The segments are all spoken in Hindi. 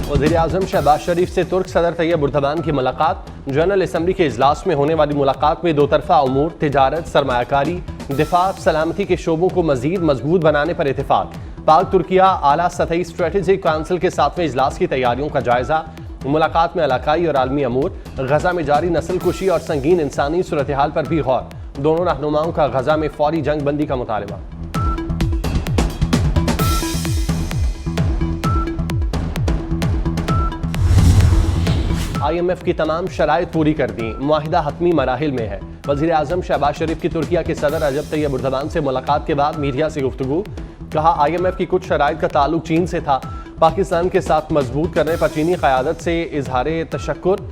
वज़ीर-ए-आज़म शहबाज शरीफ से तुर्क सदर तैयब उर्दवान की मुलाकात। जनरल असम्बली के इजलास में होने वाली मुलाकात में दो तरफा उमूर, तिजारत, सरमायाकारी, दिफा, सलामती के शोबों को मजीद मजबूत बनाने पर इत्तेफाक। पाक तुर्किया आला सतही स्ट्रेटेजिक काउंसिल के 7वें इजलास की तैयारियों का जायजा। मुलाकात में इलाकाई और आलमी अमूर, गजा में जारी नस्ल कुशी और संगीन इंसानी सूरत हाल पर भी गौर। दोनों रहनुमाओं का गजा में फौरी जंग बंदी का मुतालबा। IMF की तमाम शराइत पूरी कर दी, मुआहिदा हतमी मराहिल में है। वज़ीर-ए-आज़म शहबाज शरीफ की तुर्किया के सदर रजब तैयब उर्दवान से मुलाकात के बाद मीडिया से गुफ्तगू। कहा, IMF की कुछ शराइत का ताल्लुक चीन से था। पाकिस्तान के साथ मजबूत करने पर चीनी क़यादत से इजहार तशक्कुर।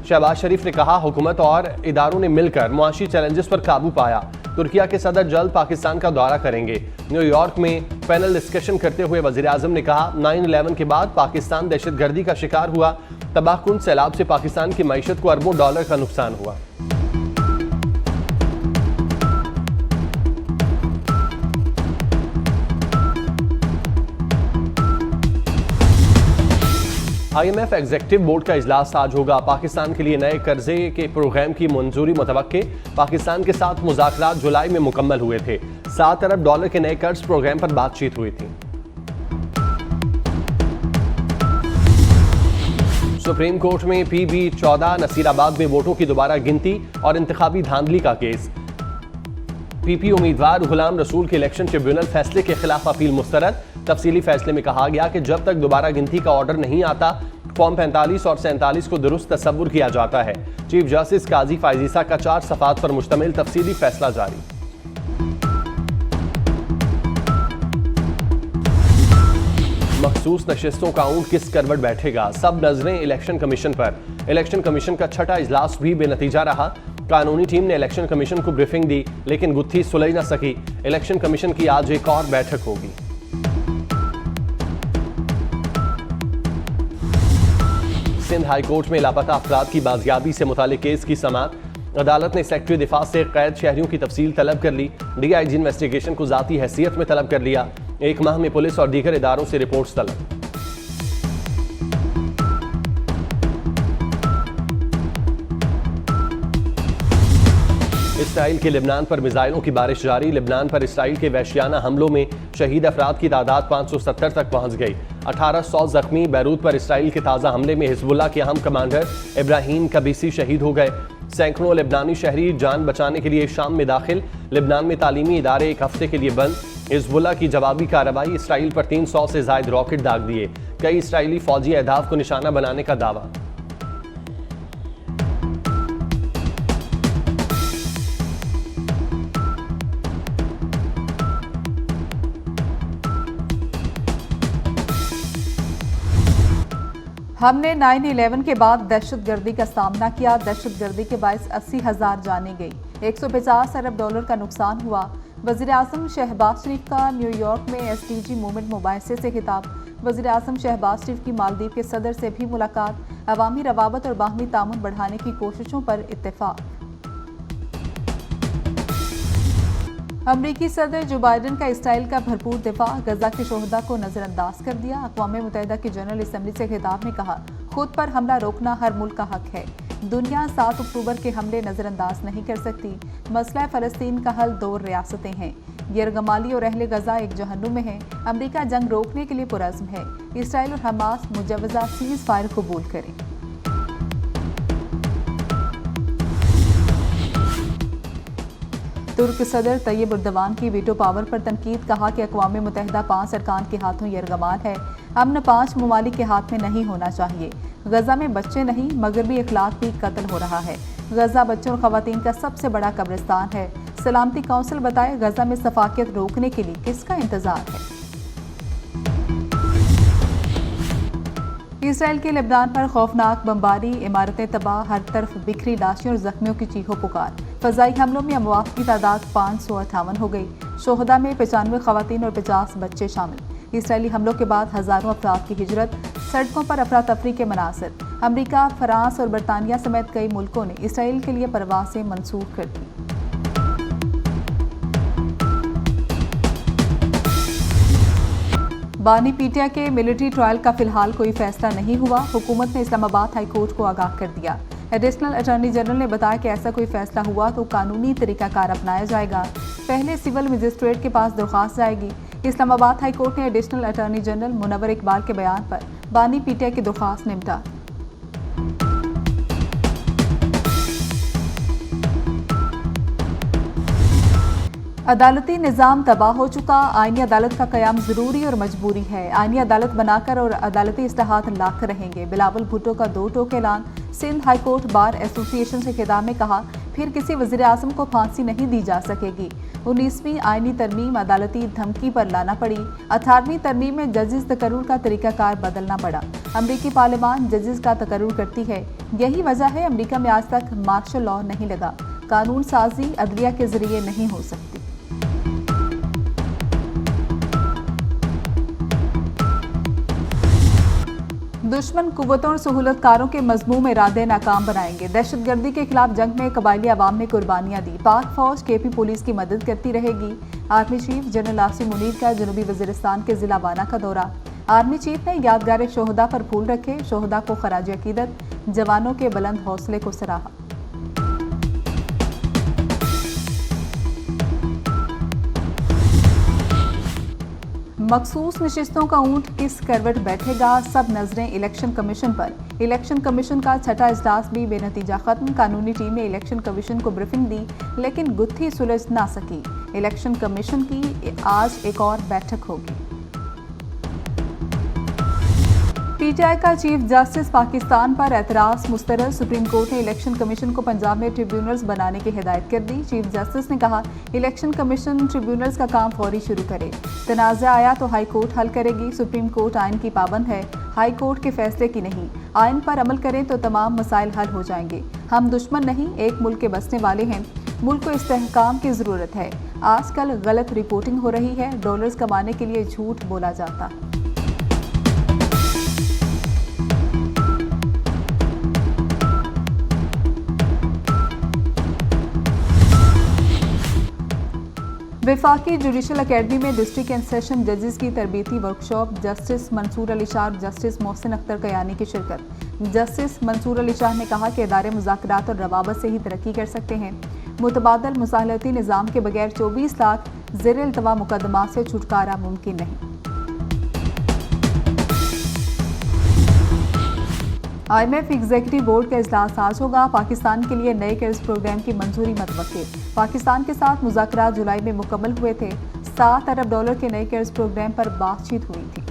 शहबाज शरीफ ने कहा, हुकूमत और इदारों ने मिलकर मुआशी चैलेंजेस पर काबू पाया। तुर्किया के सदर जल्द पाकिस्तान का दौरा करेंगे। न्यूयॉर्क में पैनल डिस्कशन करते हुए वज़ीर-ए-आज़म ने कहा, 9/11 के बाद पाकिस्तान दहशतगर्दी का शिकार हुआ। तबाहकुन सैलाब से पाकिस्तान की मईशत को अरबों डॉलर का नुकसान हुआ। IMF एग्जीक्यूटिव बोर्ड का इजलास आज होगा। पाकिस्तान के लिए नए कर्जे के प्रोग्राम की मंजूरी मुतवक्के। पाकिस्तान के साथ मुज़ाकरात जुलाई में मुकम्मल हुए थे। 7 अरब डॉलर के नए कर्ज प्रोग्राम पर बातचीत हुई थी। सुप्रीम कोर्ट में PB-14 नसीराबाद में वोटों की दोबारा गिनती और इंतखाबी धांधली का केस। PP उम्मीदवार गुलाम रसूल के इलेक्शन ट्रिब्यूनल फैसले के खिलाफ अपील मुस्तरद। तफसीली फैसले में कहा गया कि जब तक दोबारा गिनती का ऑर्डर नहीं आता, फॉर्म 45 और 47 को दुरुस्त तस्वुर किया जाता है। चीफ जस्टिस काजी फायजीसा का 4 सफ़ात पर मुश्तमिल तफसीली फैसला जारी। मखसूस नशिस्तों का ऊंट किस करवट बैठेगा, सब नजरें इलेक्शन कमीशन पर। इलेक्शन कमीशन का छठा इजलास भी बेनतीजा रहा। कानूनी टीम ने इलेक्शन कमीशन को ब्रीफिंग दी, लेकिन गुत्थी सुलझ न सकी। इलेक्शन कमीशन की आज एक और बैठक होगी। सिंध हाई कोर्ट में लापता अफराद की बाजियाबी से मुतालिक केस की समाअत। अदालत ने सेक्रेटरी दिफा से कैद शहरियों की तफसील तलब कर ली। DIG इन्वेस्टिगेशन को जाती हैसियत में तलब कर लिया। 1 माह में पुलिस और दीगर इदारों से रिपोर्ट्स तलब। इसराइल के लिबनान पर मिसाइलों की बारिश जारी। लिबनान पर इसराइल के वहशियाना हमलों में शहीद अफराद की तादाद 570 तक पहुंच गई। 1800 जख्मी। बैरूत पर इसराइल के ताज़ा हमले में हिजबुल्लाह के अहम कमांडर इब्राहिम कबीसी शहीद हो गए। सैकड़ों लिबनानी शहरी जान बचाने के लिए शाम में दाखिल। लिबनान में तालीमी इदारे 1 हफ्ते के लिए बंद। हिजबुल्लाह की जवाबी कार्रवाई। इसराइल पर 300 से जायद रॉकेट दाग दिए। कई इसराइली फौजी अहदाफ को निशाना बनाने का दावा। हमने 9/11 के बाद दहशतगर्दी का सामना किया। दहशतगर्दी के बायस 80,000 जानें गई, 150 अरब डॉलर का नुकसान हुआ। वज़ीर-ए-आज़म शहबाज शरीफ का न्यूयॉर्क में SDG मूवमेंट मुबाहिसे से खिताब। वज़ीर-ए-आज़म शहबाज शरीफ की मालदीव के सदर से भी मुलाकात। अवामी रवाबत और बाहमी तामुन बढ़ाने की कोशिशों पर इत्तेफाक। अमरीकी सदर जो बाइडन का इसराइल का भरपूर दिफा। गजा के शोहदा को नजरअंदाज कर दिया। अक़वाम मुत्तहिदा की जनरल असम्बली से खिताब में कहा, खुद पर हमला रोकना हर मुल्क का हक है। दुनिया 7 अक्टूबर के हमले नजरअंदाज नहीं कर सकती। मसला फ़लस्तीन का हल 2 रियासतें हैं। यरगमाली और अहले गजा एक जहन्नुम में है। अमरीका जंग रोकने के लिए पुरज़्म है। इसराइल और हमास मुजव्वज़ा सीज़ फायर कबूल करें। तुर्क सदर तैयब उर्दवान की वीटो पावर पर तनकीद। कहा कि अक़वाम मुत्तहिदा 5 अरकान के हाथों यरगमाल है। अमन 5 ममालिक के हाथ में नहीं होना चाहिए। गजा में बच्चे नहीं मगर भी अखलाक भी कत्ल हो रहा है। गजा बच्चों और ख़वातीन का सबसे बड़ा कब्रिस्तान है। सलामती काउंसिल बताए, गजा में सफाकियत रोकने के लिए किसका इंतजार है। इसराइल के लेबनान पर खौफनाक बमबारी। इमारतें तबाह, हर तरफ बिखरी लाशें और जख्मियों की चीखों पुकार। फ़ज़ाई हमलों में अमवात की तादाद 558 हो गई। शोहदा में 95 ख़वातीन और 50 बच्चे शामिल। इसराइली हमलों के बाद हज़ारों अफराद की हिजरत। सड़कों पर अफरा तफरी के मनासिर। अमरीका, फ्रांस और बरतानिया समेत कई मुल्कों ने इसराइल के लिए परवाज़ें मंसूख कर दी। बानी पीटिया के मिलिट्री ट्रायल का फिलहाल कोई फैसला नहीं हुआ। हुकूमत ने इस्लामाबाद हाई कोर्ट को आगाह कर दिया। एडिशनल अटॉर्नी जनरल ने बताया कि ऐसा कोई फैसला हुआ तो कानूनी तरीकाकार अपनाया जाएगा। पहले सिविल मजिस्ट्रेट के पास दरख्वास्त जाएगी। इस्लामाबाद हाई कोर्ट ने additional attorney general Munawwar Iqbal के बयान पर बानी पीटिया की दरख्वास्त निपटा। अदालती निज़ाम तबाह हो चुका, आईनी अदालत का क़याम ज़रूरी और मजबूरी है। आईनी अदालत बनाकर और अदालती इस्लाहात लाकर रहेंगे। बिलावल भुट्टो का 2 टोक ऐलान। Sindh high court bar association से खिताब में कहा, फिर किसी वज़ीर आज़म को फांसी नहीं दी जा सकेगी। 19वीं आईनी तरमीम अदालती धमकी पर लाना पड़ी। 18वीं तरमीम में जजेस तकर्रुर का तरीकाकार बदलना पड़ा। अमरीकी पार्लियामान जजेस का तकर्रुर करती है। यही वजह है अमरीका में आज तक मार्शल लॉ नहीं लगा। कानून साजी अदलिया के जरिए नहीं हो सकती। दुश्मन कुव्वतों और सहूलतकारों के मजमूम इरादे नाकाम बनाएंगे। दहशतगर्दी के खिलाफ जंग में कबायली अवाम ने कुर्बानियां दी। पाक फौज केपी पुलिस की मदद करती रहेगी। Army chief general Asim Munir का जनूबी वजीरिस्तान के जिला वाना का दौरा। आर्मी चीफ ने यादगार शोहदा पर फूल रखे। शोहदा को खराज अकीदत, जवानों के बुलंद हौसले को सराहा। मखसूस नशिस्तों का ऊंट किस करवट बैठेगा, सब नजरें इलेक्शन कमीशन पर। इलेक्शन कमीशन का छठा इजलास भी बेनतीजा खत्म। कानूनी टीम ने इलेक्शन कमीशन को ब्रीफिंग दी, लेकिन गुत्थी सुलझ ना सकी। इलेक्शन कमीशन की आज एक और बैठक होगी। पीटीआई का चीफ जस्टिस पाकिस्तान पर एतराज मुस्तरद। सुप्रीम कोर्ट ने इलेक्शन कमीशन को पंजाब में ट्रिब्यूनल्स बनाने की हिदायत कर दी। चीफ जस्टिस ने कहा, इलेक्शन कमीशन ट्रिब्यूनल्स का काम फौरी शुरू करे। तनाज़ा आया तो हाई कोर्ट हल करेगी। सुप्रीम कोर्ट आइन की पाबंद है, हाई कोर्ट के फैसले की नहीं। आइन पर अमल करें तो तमाम मसाइल हल हो जाएंगे। हम दुश्मन नहीं, एक मुल्क के बसने वाले हैं। मुल्क को इस्तेहकाम की ज़रूरत है। आजकल गलत रिपोर्टिंग हो रही है। डॉलर्स कमाने के लिए झूठ बोला जाता है। वफाकी जुडिशल अकेडमी में डिस्ट्रिक्ट एंड सेशन जजेस की तरबीती वर्कशॉप। जस्टिस मंसूर अली शाह और जस्टिस मोहसिन अख्तर कयानी की शिरकत। जस्टिस मंसूर अली शाह ने कहा कि इदारे मुज़ाकरात और रवाबत से ही तरक्की कर सकते हैं। मुतबादल मुसाहलती निज़ाम के बगैर 24 लाख ज़ेर इल्तवा मुकदमा से छुटकारा मुमकिन नहीं। IMF एग्जीक्यूटिव बोर्ड का इजलास आज होगा। पाकिस्तान के लिए नए कर्ज प्रोग्राम की मंजूरी मतवक्के। पाकिस्तान के साथ मुज़ाकरात जुलाई में मुकम्मल हुए थे। $7 अरब के नए कर्ज प्रोग्राम पर बातचीत हुई थी।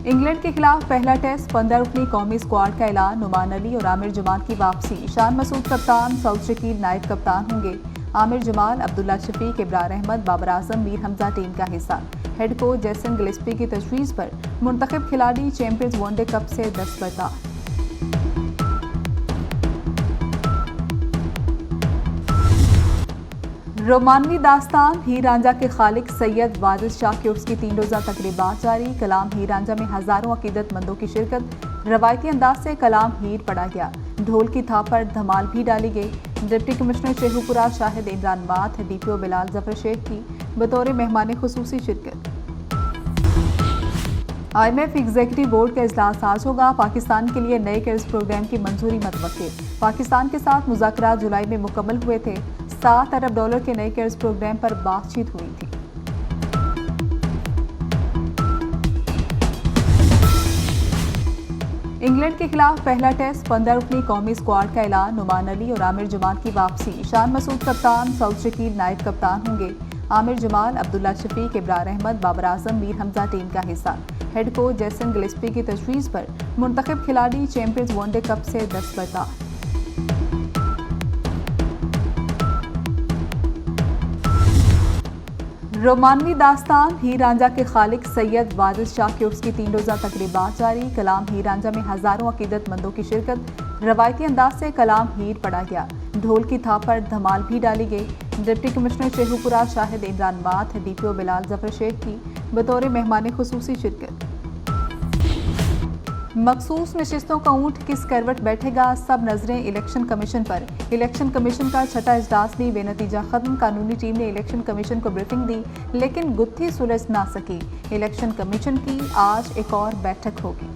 इंग्लैंड के खिलाफ पहला टेस्ट 15 रुकनी कौमी स्क्वाड का ऐलान। नुमान अली और आमिर जमाल की वापसी। शान मसूद कप्तान, सऊद शकील नायब कप्तान होंगे। आमिर जमाल, अब्दुल्ला शफीक, इब्रार अहमद, बाबर आजम, मीर हमजा टीम का हिस्सा। हेड कोच जैसन गिलिस्पी की तजवीज़ पर मुंतखब खिलाड़ी चैंपियंस वनडे कप से दस्तबरदार। रोमानवी दास्तान हीर रांझा के खालिक सैयद वाजिद शाह की उर्स की 3 रोज़ा तकरीबात जारी। कलाम हीर रांझा में हज़ारों अकीदतमंदों की शिरकत। रवायती अंदाज से कलाम हीर पढ़ा गया। ढोल की थाप पर धमाल भी डाली गई। डिप्टी कमिश्नर शेखुपुरा शाहिद इमरान माथ, DPO बिलाल जफर शेख की बतौर मेहमान खुसूसी शिरकत। IMF एग्जीक्यूटिव बोर्ड का इजलास आज होगा। पाकिस्तान के लिए नए कर्ज प्रोग्राम की मंजूरी मतवक्के। पाकिस्तान के साथ मुज़ाकरात जुलाई में मुकम्मल हुए थे। $7 अरब के नए कर्ज प्रोग्राम पर बातचीत हुई थी। इंग्लैंड के खिलाफ पहला टेस्ट 15 रुकनी कौमी स्क्वाड का ऐलान। नुमान अली और आमिर जमाल की वापसी। शान मसूद कप्तान, सऊद शकील नायब कप्तान होंगे। आमिर जमाल, अब्दुल्ला शफीक, इब्रार अहमद, बाबर आजम, मीर हमजा टीम का हिस्सा। हेड कोच जैसन गिलिस्पी की तजवीज़ पर मुंतखब खिलाड़ी चैंपियंस वनडे कप से दस्तबरदार। रोमानवी दास्तान हीर रांझा के खालिक सैयद वाजिद शाह की उर्स की 3 रोज़ा तकरीबात जारी। कलाम हीर रांझा में हज़ारों अकीदतमंदों की शिरकत। रवायती अंदाज से कलाम हीर पढ़ा गया। ढोल की थाप पर धमाल भी डाली गई। डिप्टी कमिश्नर शेखुपुरा शाहिद इमरान माथ, DPO बिलाल जफर शेख की बतौर मेहमान खुसूसी शिरकत। मखसूस नशिस्तों का ऊंट किस करवट बैठेगा, सब नजरें इलेक्शन कमीशन पर। इलेक्शन कमीशन का छठा इजलास भी बेनतीजा खत्म। कानूनी टीम ने इलेक्शन कमीशन को ब्रीफिंग दी, लेकिन गुत्थी सुलझ ना सकी। इलेक्शन कमीशन की आज एक और बैठक होगी।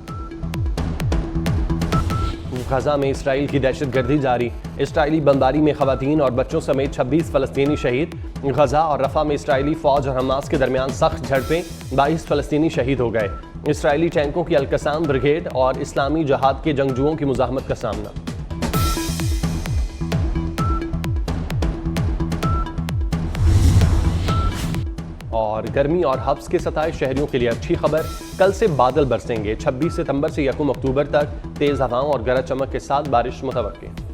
गजा में इसराइल की दहशतगर्दी जारी। इसराइली बमबारी में खवातीन और बच्चों समेत 26 फलस्तीनी शहीद। गजा और रफा में इसराइली फौज और हमास के दरमियान सख्त झड़पें, 22 फलस्तीनी शहीद हो गए। इसराइली टैंकों की अल-कसाम ब्रिगेड और इस्लामी जहाद के जंगजुओं की मुजाहमत का सामना। और गर्मी और हब्स के सताए शहरियों के लिए अच्छी खबर, कल से बादल बरसेंगे। 26 सितंबर से 1 अक्टूबर तक तेज हवाओं और गरज चमक के साथ बारिश मुतवक्किल।